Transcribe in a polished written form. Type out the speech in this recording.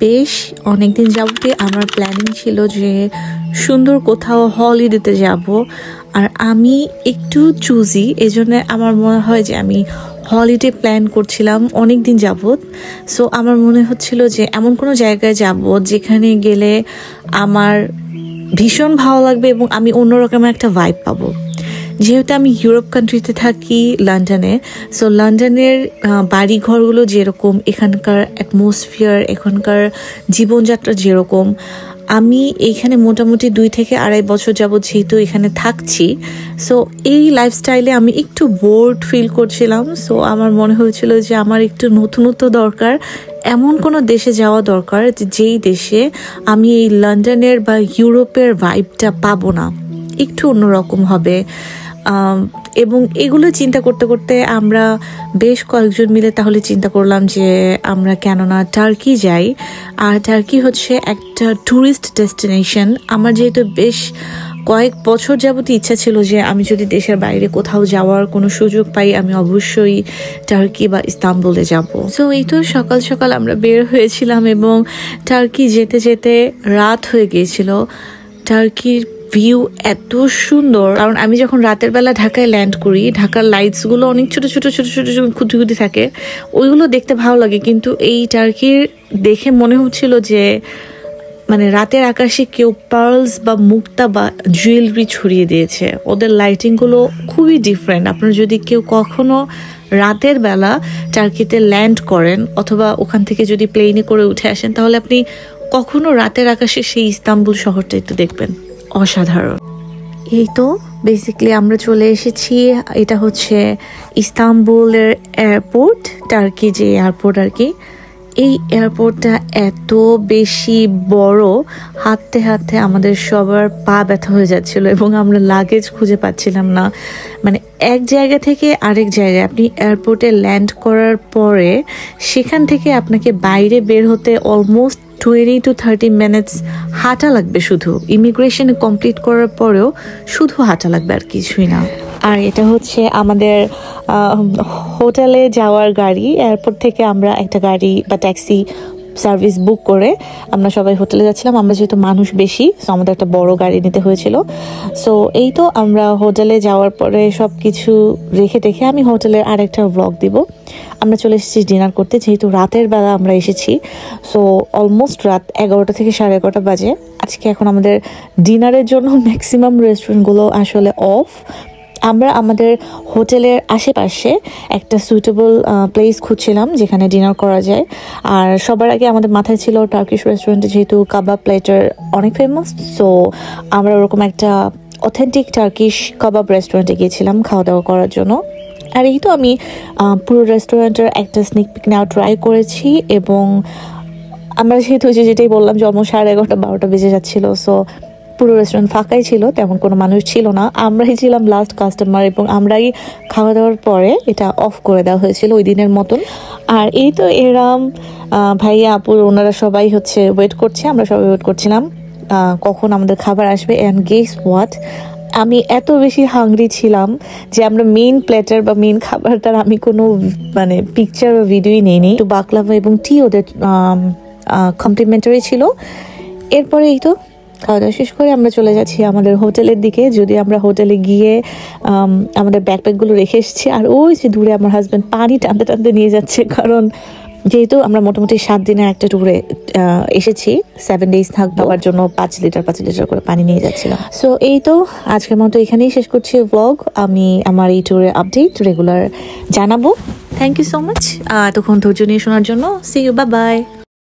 বেশ অনেকদিন যাবতে আমার প্ল্যানিং ছিল যে সুন্দর কোথাও হলিডেতে যাব, আর আমি একটু চুজি, এজন্য আমার মনে হয় যে আমি হলিডে প্ল্যান করছিলাম অনেক দিন যাবত। সো আমার মনে হচ্ছিল যে এমন কোনো জায়গায় যাব যেখানে গেলে আমার ভীষণ ভালো লাগবে এবং আমি অন্যরকম একটা ভাইব পাবো। যেহেতু আমি ইউরোপ কান্ট্রিতে থাকি, লন্ডনে, সো লন্ডনের বাড়ি ঘরগুলো যেরকম, এখানকার অ্যাটমসফিয়ার, এখানকার জীবনযাত্রা যেরকম, আমি এইখানে মোটামুটি 2 থেকে 2.5 বছর যাবত যেহেতু এখানে থাকছি, সো এই লাইফস্টাইলে আমি একটু বোর্ড ফিল করছিলাম। সো আমার মনে হয়েছিল যে আমার একটু নতুনত্ব দরকার, এমন কোনো দেশে যাওয়া দরকার যেই দেশে আমি এই লন্ডনের বা ইউরোপের ভাইবটা পাবো না, একটু অন্যরকম হবে। এবং এগুলো চিন্তা করতে করতে আমরা বেশ কয়েকজন মিলে তাহলে চিন্তা করলাম যে আমরা কেননা টার্কি যাই। আর টার্কি হচ্ছে একটা ট্যুরিস্ট ডেস্টিনেশন। আমার যেহেতু বেশ কয়েক বছর যাবত ইচ্ছা ছিল যে আমি যদি দেশের বাইরে কোথাও যাওয়ার কোনো সুযোগ পাই, আমি অবশ্যই টার্কি বা ইস্তাম্বুলে যাব। সো এই তো সকাল সকাল আমরা বের হয়েছিলাম এবং টার্কি যেতে যেতে রাত হয়ে গিয়েছিল। টার্কির ভিউ এত সুন্দর, কারণ আমি যখন রাতের বেলা ঢাকায় ল্যান্ড করি, ঢাকার লাইটসগুলো অনেক ছোট ছোট ছোট ছোট খুঁটি খুঁটি থাকে, ওইগুলো দেখতে ভালো লাগে। কিন্তু এই টার্কির দেখে মনে হচ্ছিল যে মানে রাতের আকাশে কেউ পার্লস বা মুক্তা বা জুয়েলারি ছড়িয়ে দিয়েছে। ওদের লাইটিংগুলো খুবই ডিফারেন্ট। আপনারা যদি কেউ কখনো রাতের বেলা টার্কিতে ল্যান্ড করেন অথবা ওখান থেকে যদি প্লেনে করে উঠে আসেন, তাহলে আপনি কখনো রাতের আকাশে সেই ইস্তাম্বুল শহরটা একটু দেখবেন, অসাধারণ। এই তো বেসিক্যালি আমরা চলে এসেছি। এটা হচ্ছে ইস্তাম্বুলের এয়ারপোর্ট, টার্কি যে এয়ারপোর্ট আর কি। এই এয়ারপোর্টটা এত বেশি বড়, হাঁটতে হাঁটতে আমাদের সবার পা ব্যথা হয়ে যাচ্ছিল এবং আমরা লাগেজ খুঁজে পাচ্ছিলাম না। মানে এক জায়গা থেকে আরেক জায়গায়, আপনি এয়ারপোর্টে ল্যান্ড করার পরে সেখান থেকে আপনাকে বাইরে বের হতে অলমোস্ট 20 to 30 মিনিটস হাঁটা লাগবে। শুধু ইমিগ্রেশন কমপ্লিট করার পরেও শুধু হাঁটা লাগবে, আর কিছুই না। আর এটা হচ্ছে আমাদের হোটেলে যাওয়ার গাড়ি। এয়ারপোর্ট থেকে আমরা একটা গাড়ি বা ট্যাক্সি সার্ভিস বুক করে আমরা সবাই হোটেলে যাচ্ছিলাম। আমরা যেহেতু মানুষ বেশি, সো আমাদের একটা বড় গাড়ি নিতে হয়েছিল। সো এই তো আমরা হোটেলে যাওয়ার পরে সব কিছু রেখে টেখে আমি হোটেলের আরেকটা ব্লগ দিব। আমরা চলে এসেছি ডিনার করতে, যেহেতু রাতের বেলা আমরা এসেছি। সো অলমোস্ট রাত 11টা থেকে 11:30 বাজে আজকে। এখন আমাদের ডিনারের জন্য ম্যাক্সিমাম রেস্টুরেন্টগুলো আসলে অফ। আমরা আমাদের হোটেলের আশেপাশে একটা সুইটেবল প্লেস খুঁজছিলাম যেখানে ডিনার করা যায়। আর সবার আগে আমাদের মাথায় ছিল টার্কিশ রেস্টুরেন্টে, যেহেতু কাবাব প্লেটার অনেক ফেমাস, সো আমরা ওরকম একটা অথেন্টিক টার্কিশ কাবাব রেস্টুরেন্টে গিয়েছিলাম খাওয়া দাওয়া করার জন্য। আর এই তো আমি পুরো রেস্টুরেন্টের একটা স্নিক পিক নেওয়া ট্রাই করেছি। এবং আমরা যেহেতু যেটাই বললাম যে অলমোস্ট 11:30-12টা বেজে যাচ্ছিলো, সো পুরো রেস্টুরেন্ট ফাঁকাই ছিল, তেমন কোনো মানুষ ছিল না। আমরাই ছিলাম লাস্ট কাস্টমার এবং আমরাই খাওয়া দাওয়ার পরে এটা অফ করে দেওয়া হয়েছিল ওই দিনের মতন। আর এই তো এরাম ভাইয়া আপুর ওনারা সবাই হচ্ছে ওয়েট করছে, আমরা সবাই ওয়েট করছিলাম কখন আমাদের খাবার আসবে। অ্যান্ড গেস হোয়াট, আমি এত বেশি হাংরি ছিলাম যে আমরা মেইন প্লেটার বা মেইন খাবারটার আমি কোনো মানে পিকচার বা ভিডিওই নেইনি। একটু বাকলাভা এবং টি ওদের কমপ্লিমেন্টারি ছিল। এরপরে এই তো খাওয়া দাওয়া শেষ করে আমরা চলে যাচ্ছি আমাদের হোটেলের দিকে। যদি আমরা হোটেলে গিয়ে আমাদের ব্যাকপ্যাকগুলো রেখে এসেছি, আর ওই যে দূরে আমার হাজব্যান্ড পানি টানতে টানতে নিয়ে যাচ্ছে, কারণ যেহেতু আমরা মোটামুটি 7 দিনের একটা ট্যুরে এসেছি, 7 ডেজ থাকার জন্য 5 লিটার করে পানি নিয়ে যাচ্ছিলাম। সো এই তো আজকের মতো এখানেই শেষ করছি ব্লগ। আমি আমার এই ট্যুরের আপডেট রেগুলার জানাবো। থ্যাংক ইউ সো মাচ এতক্ষণ ধৈর্য নিয়ে শোনার জন্য। See you, bye by.